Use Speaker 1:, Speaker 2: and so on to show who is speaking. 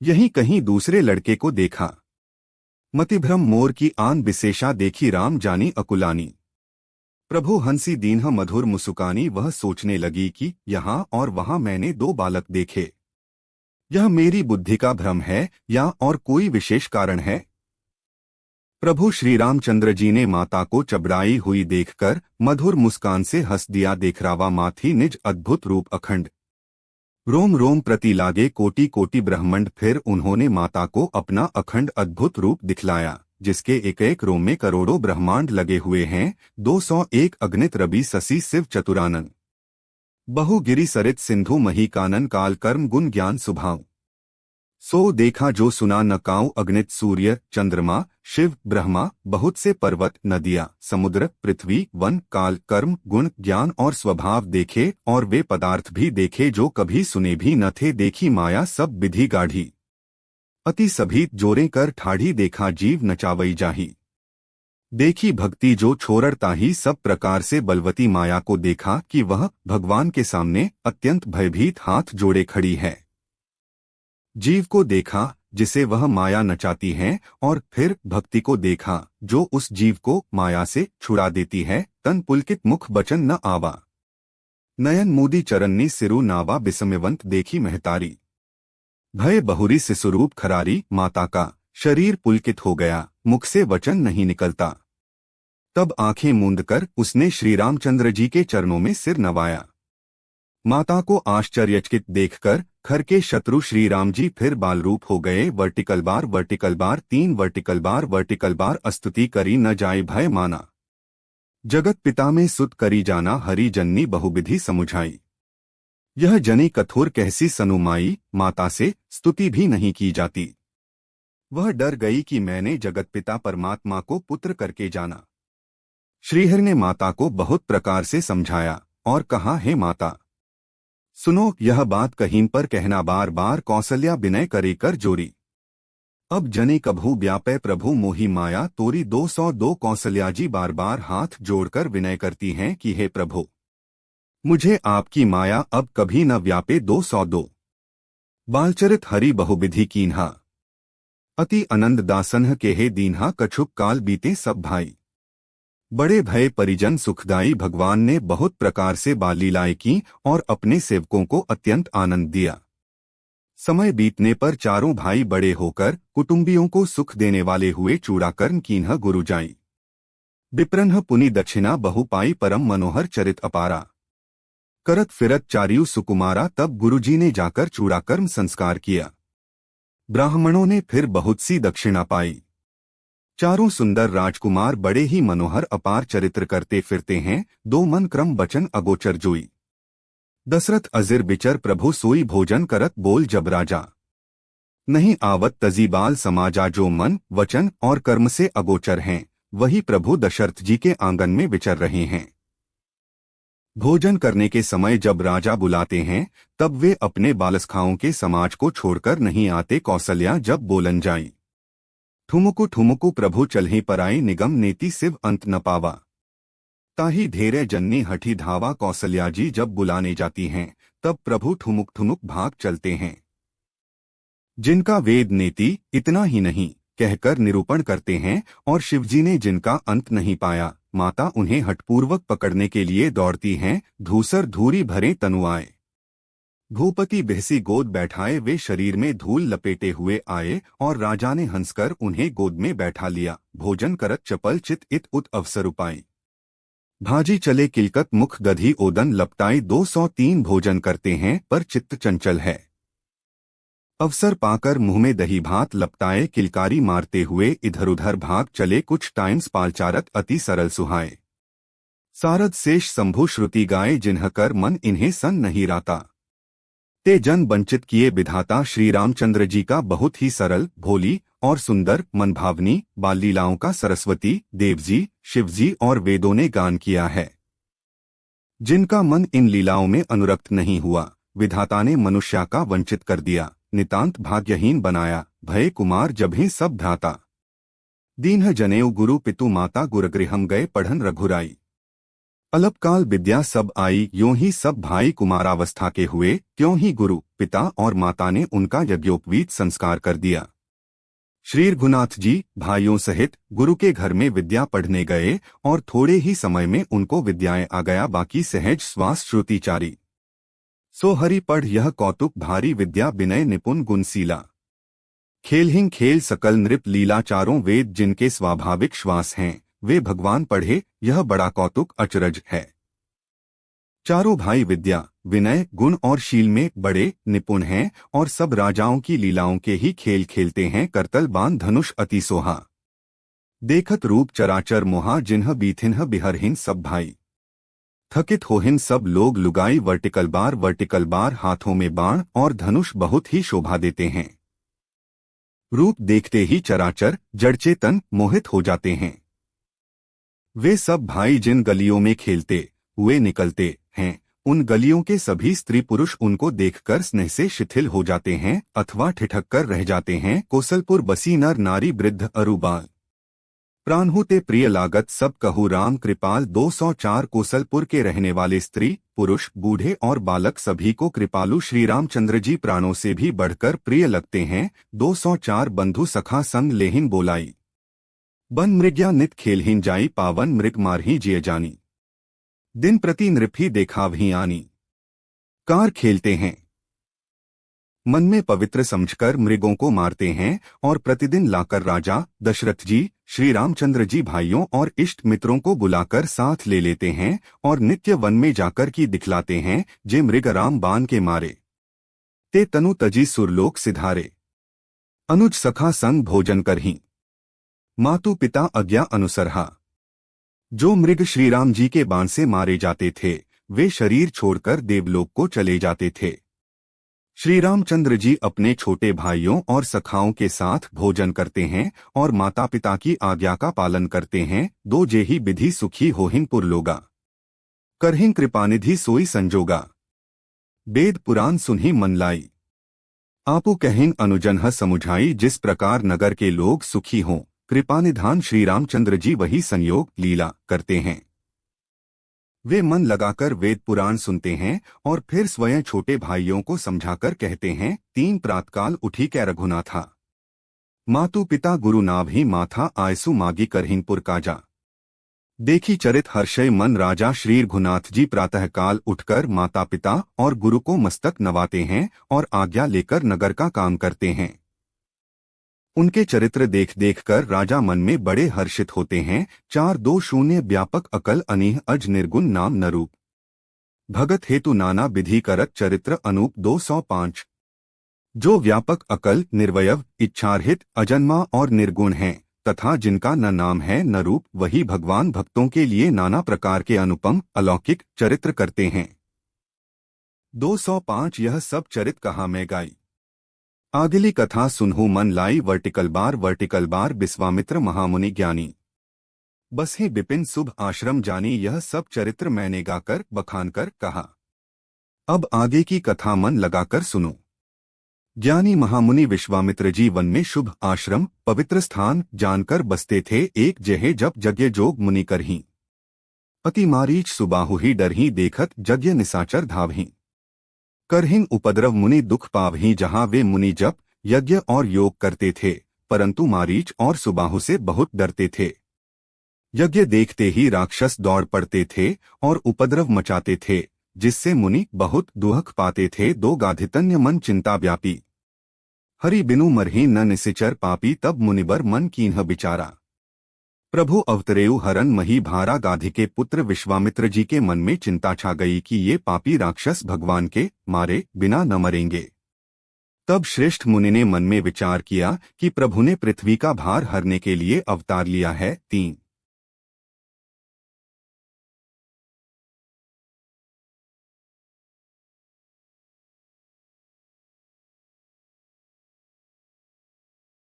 Speaker 1: यहीं कहीं दूसरे लड़के को देखा। मतिभ्रम मोर की आन विशेषा देखी राम जानी अकुलानी। प्रभु हंसी दीन्ह मधुर मुस्कानी, वह सोचने लगी कि यहाँ और वहाँ मैंने दो बालक देखे। यह मेरी बुद्धि का भ्रम है या और कोई विशेष कारण है? प्रभु श्री रामचंद्र जी ने माता को चबड़ाई हुई देखकर मधुर मुस्कान से हंस दिया। देखरावा माथी निज अद्भुत रूप अखंड, रोम रोम प्रति लागे कोटि कोटि ब्रह्मंड। फिर उन्होंने माता को अपना अखंड अद्भुत रूप दिखलाया, जिसके एक एक रोम में करोड़ों ब्रह्मांड लगे हुए हैं। 201 अगणित रवि शशि शिव चतुरानन, बहु गिरि सरित सिंधु मही कानन, काल कर्म गुण ज्ञान सुभाव। सो देखा जो सुना न काऊ, अगणित सूर्य चंद्रमा शिव ब्रह्मा, बहुत से पर्वत नदियाँ समुद्र पृथ्वी वन, काल कर्म गुण ज्ञान और स्वभाव देखे, और वे पदार्थ भी देखे जो कभी सुने भी न थे। देखी माया सब विधि गाढ़ी, अति सभी जोरे कर ठाढ़ी। देखा जीव नचावई जाही, देखी भक्ति जो छोड़ता ही। सब प्रकार से बलवती माया को देखा कि वह भगवान के सामने अत्यंत भयभीत हाथ जोड़े खड़ी है। जीव को देखा जिसे वह माया नचाती है, और फिर भक्ति को देखा जो उस जीव को माया से छुड़ा देती है। तन पुलकित मुख बचन न आवा, नयन मूदी चरन्नी सिरु नावा। बिसमयवंत देखी महतारी, भय बहुरी सिसुरूप खरारी। माता का शरीर पुलकित हो गया, मुख से वचन नहीं निकलता। तब आंखें मूंदकर उसने श्री रामचंद्र जी के चरणों में सिर नवाया। माता को आश्चर्यचकित देखकर खर के शत्रु श्री राम जी फिर बालरूप हो गए। वर्टिकल बार 3 वर्टिकल बार स्तुति करी न जाए भय माना, जगत पिता में सुत करी जाना। हरि जननी बहुविधि समुझाई, यह जनी कठोर कहसी सनुमाई। माता से स्तुति भी नहीं की जाती। वह डर गई कि मैंने जगत पिता परमात्मा को पुत्र करके जाना। श्रीहरि ने माता को बहुत प्रकार से समझाया और कहा, हे माता सुनो, यह बात कहीं पर कहना बार बार। कौसल्या विनय करे कर जोरी, अब जने कभू व्यापै प्रभु मोहि माया तोरी। 202 कौसल्या जी बार बार हाथ जोड़कर विनय करती हैं कि हे प्रभु, मुझे आपकी माया अब कभी न व्यापे। 202 बालचरित हरि बहुविधि कीन्हा, अति आनंद दासन्ह केहे दीन्हा। कछुक काल बीते सब भाई, बड़े भय परिजन सुखदाई। भगवान ने बहुत प्रकार से बाल लीलाएं की और अपने सेवकों को अत्यंत आनंद दिया। समय बीतने पर चारों भाई बड़े होकर कुटुंबियों को सुख देने वाले हुए। चूड़ाकर्ण कीन्ह गुरु जाई, विप्रन्ह पुनि दक्षिणा बहु पाई। परम मनोहर चरित अपारा, करत फिरत चारियु सुकुमारा। तब गुरुजी ने जाकर चूड़ाकर्ण संस्कार किया। ब्राह्मणों ने फिर बहुत सी दक्षिणा पाई। चारों सुंदर राजकुमार बड़े ही मनोहर अपार चरित्र करते फिरते हैं। 2 मन क्रम बचन अगोचर जोई, दशरथ अजिर बिचर प्रभु सोई। भोजन करत बोल जब राजा, नहीं आवत तजीबाल समाजा। जो मन वचन और कर्म से अगोचर हैं, वही प्रभु दशरथ जी के आंगन में विचर रहे हैं। भोजन करने के समय जब राजा बुलाते हैं, तब वे अपने बालसखाओं के समाज को छोड़कर नहीं आते। कौसल्या जब बोलन जाई, ठुमुकु ठुमुकु प्रभु चलहि पराई। निगम नेति शिव अंत न पावा, ताही धैर्य जन्नी हठी धावा। कौसल्या जी जब बुलाने जाती हैं, तब प्रभु ठुमुक ठुमुक भाग चलते हैं। जिनका वेद नेति इतना ही नहीं कहकर निरूपण करते हैं, और शिवजी ने जिनका अंत नहीं पाया, माता उन्हें हठपूर्वक पकड़ने के लिए दौड़ती हैं। धूसर धूरी भरे तनुआए, भूपति बहसी गोद बैठाए। वे शरीर में धूल लपेटे हुए आए और राजा ने हंसकर उन्हें गोद में बैठा लिया। भोजन करत चपल चित इत उत अवसर उपाई, भाजी चले किलकत मुख दधी ओदन लपटाई। 203 भोजन करते हैं पर चित्त चंचल है, अवसर पाकर मुंह में दही भात लपटाए। किलकारी मारते हुए इधर उधर भाग चले। कुछ टाइम्स पालचारत अति सरल सुहाए, सारद शेष शंभु श्रुति गाए। जिन्ह कर मन इन्हें सन नहीं राता, ते जन वंचित किए विधाता। श्री रामचंद्र जी का बहुत ही सरल भोली और सुंदर मनभावनी बाल लीलाओं का सरस्वती देवजी शिवजी और वेदों ने गान किया है। जिनका मन इन लीलाओं में अनुरक्त नहीं हुआ, विधाता ने मनुष्य का वंचित कर दिया, नितांत भाग्यहीन बनाया। भय कुमार जभी सब भ्राता, दीन्ह जनेऊ गुरु पितु माता। गुरुगृहम गए पढ़न रघुराई, अल्पकाल विद्या सब आई, यों ही सब भाई कुमारावस्था के हुए, त्यों ही गुरु पिता और माता ने उनका यज्ञोपवीत संस्कार कर दिया। श्री रघुनाथ जी भाइयों सहित गुरु के घर में विद्या पढ़ने गए और थोड़े ही समय में उनको विद्याएं आ गया, बाकी सहज श्वास श्रुतिचारी। सो हरि पढ़ यह कौतुक भारी, विद्या विनय निपुण गुणशीला। खेलहिं खेल सकल नृप लीला, चारों वेद जिनके स्वाभाविक श्वास हैं, वे भगवान पढ़े यह बड़ा कौतुक अचरज है। चारों भाई विद्या विनय गुण और शील में बड़े निपुण हैं और सब राजाओं की लीलाओं के ही खेल खेलते हैं। करतल बाण धनुष अति सोहा, देखत रूप चराचर मोहा, जिन्ह बीथिन्ह बिहरहिन सब भाई। थकित होहिन सब लोग लुगाई, वर्टिकल बार हाथों में बाण और धनुष बहुत ही शोभा देते हैं। रूप देखते ही चराचर जड़चेतन मोहित हो जाते हैं। वे सब भाई जिन गलियों में खेलते हुए निकलते हैं, उन गलियों के सभी स्त्री पुरुष उनको देखकर स्नेह से शिथिल हो जाते हैं अथवा ठिठक कर रह जाते हैं। कोसलपुर बसी नर नारी वृद्ध अरुबाल, प्राणहुते प्रिय लागत सब कहू राम कृपाल। 204 कोसलपुर के रहने वाले स्त्री पुरुष बूढ़े और बालक सभी को कृपालु श्री रामचंद्र जी प्राणों से भी बढ़कर प्रिय लगते हैं। 204 बंधु सखा संग लेहिन बोलाई, बन मृग्या नित खेलहिन जाई, पावन मृग मारही जिय जानी। दिन प्रति नृपही देखावही आनी, कार खेलते हैं मन में पवित्र समझकर मृगों को मारते हैं और प्रतिदिन लाकर राजा दशरथ जी श्री रामचंद्र जी भाइयों और इष्ट मित्रों को बुलाकर साथ ले लेते हैं और नित्य वन में जाकर की दिखलाते हैं। जे मृग राम बाण के मारे, ते तनु तजी सुरलोक सिधारे। अनुज सखा संग भोजन करही, मातु पिता आज्ञा अनुसरहा। जो मृग श्री राम जी के बाण से मारे जाते थे, वे शरीर छोड़कर देवलोक को चले जाते थे। श्री रामचंद्र जी अपने छोटे भाइयों और सखाओं के साथ भोजन करते हैं और माता पिता की आज्ञा का पालन करते हैं। दो जेहि विधि सुखी होहिं पुरलोगा, करहिं कृपानिधि सोई संजोगा। वेद पुराण सुनहि मन लाई, आपु कहिं अनुजन समुझाई। जिस प्रकार नगर के लोग सुखी हों, कृपानिधान श्री रामचंद्र जी वही संयोग लीला करते हैं। वे मन लगाकर वेद पुराण सुनते हैं और फिर स्वयं छोटे भाइयों को समझाकर कहते हैं। 3 प्रातकाल उठी कै रघुनाथा, मातु पिता गुरु नाभि माथा, आयसु मागी करहिनपुर काजा। देखी चरित हर्षय मन राजा, श्री रघुनाथ जी प्रातःकाल उठकर माता पिता और गुरु को मस्तक नवाते हैं और आज्ञा लेकर नगर का काम करते हैं। उनके चरित्र देख देखकर राजा मन में बड़े हर्षित होते हैं। 420 व्यापक अकल अनीह अज निर्गुण नाम नरूप, भगत हेतु नाना विधि करत चरित्र अनूप। 205 जो व्यापक अकल निर्वयव इच्छारहित अजन्मा और निर्गुण हैं तथा जिनका न नाम है न रूप, वही भगवान भक्तों के लिए नाना प्रकार के अनुपम अलौकिक चरित्र करते हैं। 205 यह सब चरित कहाँ मैं गाई, आदिली कथा सुनहु मन लाई। वर्टिकल बार विश्वामित्र महामुनि ज्ञानी, बस ही विपिन शुभ आश्रम जानी। यह सब चरित्र मैंने गाकर बखान कर कहा, अब आगे की कथा मन लगाकर सुनो। ज्ञानी महामुनि विश्वामित्र जी वन में शुभ आश्रम पवित्र स्थान जानकर बसते थे। एक जहे जब यज्ञ जोग मुनि करही, अति मारीच सुबाहु ही डरही, देखत यज्ञ निसाचर धावही। करहिं उपद्रव मुनि दुख पावहीं, जहाँ वे मुनि जप यज्ञ और योग करते थे, परंतु मारीच और सुबाहु से बहुत डरते थे। यज्ञ देखते ही राक्षस दौड़ पड़ते थे और उपद्रव मचाते थे, जिससे मुनि बहुत दुख पाते थे। 2 गाधितन्य मन चिंता व्यापी, हरि बिनु मरहि न निसिचर पापी। तब मुनिबर मन कीन्ह बिचारा, प्रभु अवतरेउ हरन मही भारा। गाधी के पुत्र विश्वामित्र जी के मन में चिंता छा गई कि ये पापी राक्षस भगवान के मारे बिना न मरेंगे। तब श्रेष्ठ मुनि ने मन में विचार किया कि प्रभु ने पृथ्वी का भार हरने के लिए अवतार लिया है। 3